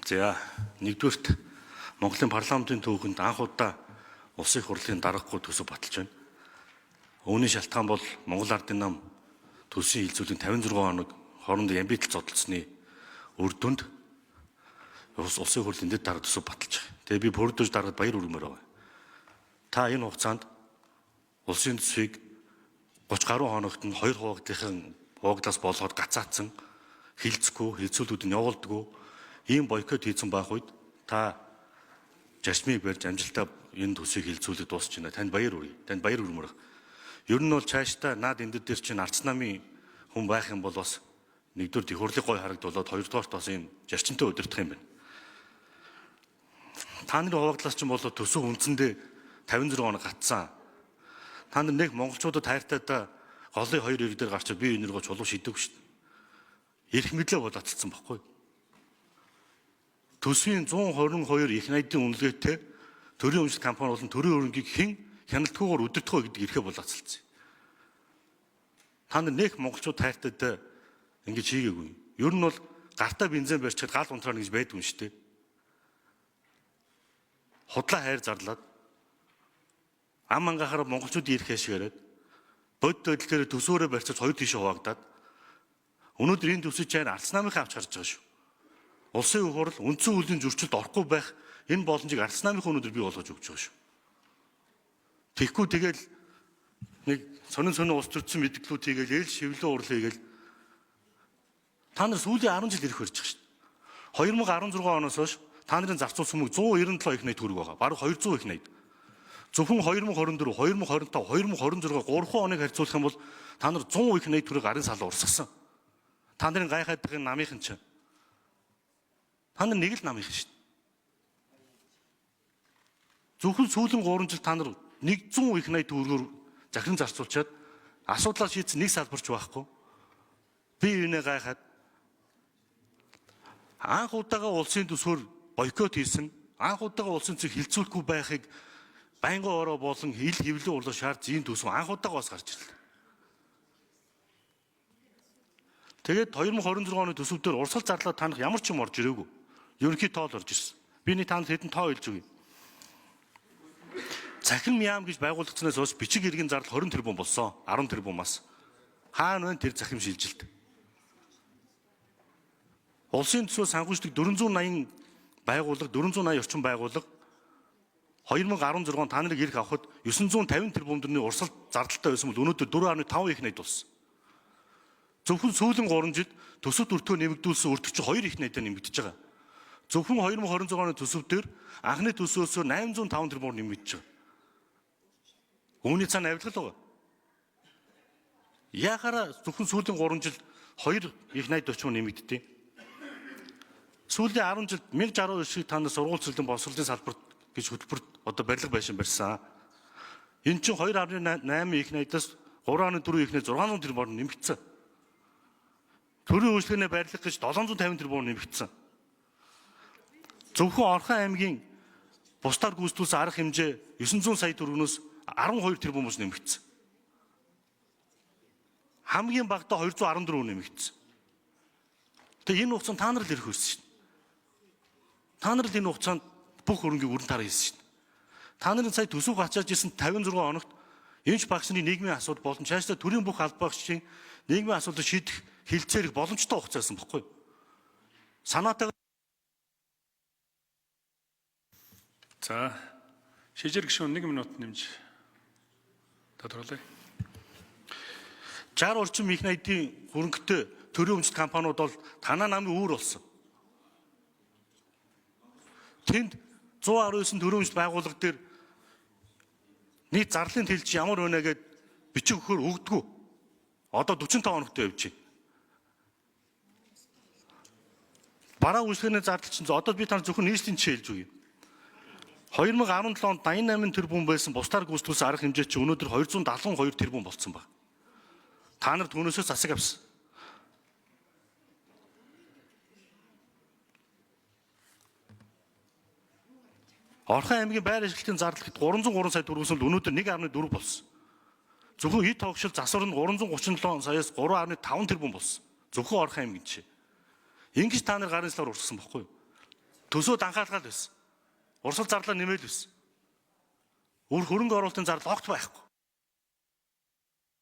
За нэгдүгürt Монголын парламентын түүхэнд анх удаа улсын их хурлын даргагүй төсөв баталж байна. Үүний шалтгаан бол Монгол Ардын нам төсвийн хилцүүлгийн 56 хоног хоорондын ямбитал зодтолсны үр дүнд улсын их хурлын дэд дарга төсөв баталж байгаа. Тэгээ би бүрдэж даргад баяр хүргэмээр байгаа. Та энэ хугацаанд улсын төсвийг 30 гаруй хоногт нь хоёр хуваагдаас болгоод гацаацсан хилцэхгүй, хилцүүлгүүд нь явуулдаггүй ийм бойкот хийсэн байх үед та жашмыг барьж амжилтаа энэ төсвийг хилцүүлэг дуусч байна. Танд баяр хүргэе. Танд баяр хүрмээр. Ер нь бол цаашдаа наад эндэр дээр чинь арц намын хүн байх юм бол бас нэгдүгээр их хурлыг гой харагдуулаад хоёрдугаарт бас ийм зарчимтай удирдах юм байна. Та нарын хуваагдлаас чинь болоод төсөв үндсэндээ 56 хоног гатсан. Та нар нэг монголчуудад хайртайдаа голын хоёр ирэг дээр гарчаад би энэргөө чулуу шидэв шүү дээ. Ирэх мэдлээ бодоцсон баггүй. Төсвийн 122 их найдын үнэлгээтэй төрийн өмчт компани болон төрийн хөрөнгийг хэн хяналтгүйгээр удирдах вэ гэдэг эрхээ болоцолцсон. Та нар нэг монголчууд хайртайдаа ингэж хийгээгүй. Ер нь бол гартаа бензин барьчихад гал унтраа гэж байдгүй юм шүү дээ. Худлаа хайр зарлаад ам ангахаараа монголчуудын эрх хэшгээрээд бодит байдлаараа төсөөрөө барьцаж хоёр тийшээ хуваагдаад өнөөдөр энэ төсөв чинь арц намынхаа авч гарч байгаа шүү. Улсын их хурл үндсэн хуулийн зөрчилд орохгүй байх энэ боломжийг арц намынхаа өнөөдөр бий болгож өгч байгаа шүү. Тэгэхгүй тэгэл нэг сонин улс төрчин мэдгэлүүд хийгээл ээл шивлэн урлаа хийгээл та нар сүүлийн 10 жил ирэх барьж байгаа шүү. 2016 оноос хойш та нарын зарцуулсан мөнгө 197 их найд төгрөг байгаа. Бараг 200 их найд. Зөвхөн 2024, 2025, 2026 3 хоног харьцуулах юм бол та нар 100 их найд төгрөг арын сал урсгасан. Та нарын гайхаад байгаа намынхан чинь. Та нар нэг л намынхан шүү дээ. Зөвхөн сүүлийн 3 жил та нар 100 их найд төгрөгөөр захиран зарцуулчаад асуудлаа шийдсэн нэг салбарч байхгүй. Би энэ гайхаад анх удаага улсын төсвөр бойкот хийсэн, анх удаага улсын төсвийг хилцүүлэхгүй байхыг байнгын ороо болон хил хөвлөө урлах шаард зин төсөв анх удаага бас гарч ирлээ. Тэгээд 2026 оны төсөв дээр урсгал зарлаа танах ямар ч юм орж ирээгүй. Ерөнхий тоол орж ирсэн. Би нэг танд хэдэн тоо хэлж өгье. Цахим яам гэж байгуулагдсанаас хойш бичиг иргэн зардал 20 тэрбум болсон. 10 тэрбумаас. Хаана вэ тэр захим шилжилт? Улсын төсвөө санхүүждэг 480 байгууллага, 480 орчим байгууллага 2016 та нарыг ирэх авахд 950 тэрбум төгрөгийн урсгал зардалтай байсан бол өнөөдөр 4.5 их найд болсон. Зөвхөн сүүлийн 3 жилд төсөвт өртөө нэмэгдүүлсэн өртөгч 2 их найдаа нэмэгдэж байгаа. Зөвхөн 2026 оны төсөв дээр анхны төсвөөсөө 805 тэрбумаар нэмэгдэж байгаа. Үүний цаана авилгал байгаа. Яхаараа зөвхөн сүүлийн 3 жилд 2 их найд орчим нэмэгддээ. Сүүлийн 10 жилд 1069 шиг та нар сургууль цэцлэн боловсролын салбарт гэж хөтөлбөрт одоо барилга байшин барьсан. Энэ чинь 2.8 их найдаас 3.4 их найд 600 тэрбумаар нэмэгдсэн. Төрийн үйлчлэгний барилга гэж 750 тэрбум нэмэгдсэн. Зөвхөн Орхон аймгийн бусдаар гүйцэтгүүлсэн арга хэмжээ 900 сая төгрөгнөөс 12 тэрбумаас нэмэгдсэн. Хамгийн багадаа 214 нэмэгдсэн. Тэгээ энэ хугацаанд та нар л ирэх байсан шүү дээ. Та нар л энэ хугацаанд бүх хөрөнгийг өрн тараа хийсэн шүү дээ. Та нарын сая төсөв гачааж исэн 56 хоногт эмч багшны нийгмийн асуудал болон цаашдаа төрийн бүх албан багшийн нийгмийн асуудлыг шийдэх хилцээрэх боломжтой хугацаасан баггүй. Санаатай. За шижир гишүүн 1 минут нэмж тодорхойлъя. 60 орчим их найдын хөрөнгөтэй төрийн өмчт компаниуд бол танаа намын үүр болсон. Тэнд 119 төрийн өмчт байгууллага дээр нийт зарлалын тэлж ямар байна гэд бичиг өгөхөр өгдөггүй. Одоо 45 хоногтой явж байна. Бараа үйлчлэгний зардал чинь одоо би тань зөвхөн нийслэлийн жишээ хэлж өгье. 2017 онд 88 тэрбум байсан бусдаар гүйцэтгүүлсэн арга хэмжээ чинь өнөөдөр 272 тэрбум болцсон байна. Та нар түүнээсээ засаг авсан. Орхон аймгийн байр ашиглалтын зардал 303 сая төгрөгөөс өнөөдөр 1.4 болсон. Зөвхөн эд тогшил засвар нь 337 саяас 3.5 тэрбум болсон. Зөвхөн Орхон аймгийн жишээ. Ингэж та нар гарын салаар урсгасан баггүй юу? Төсөө данхаалгаал байсан. Урсгал зарлаа нэмэл байсан. Хөрөнгө оруулалтын зардал огт байхгүй.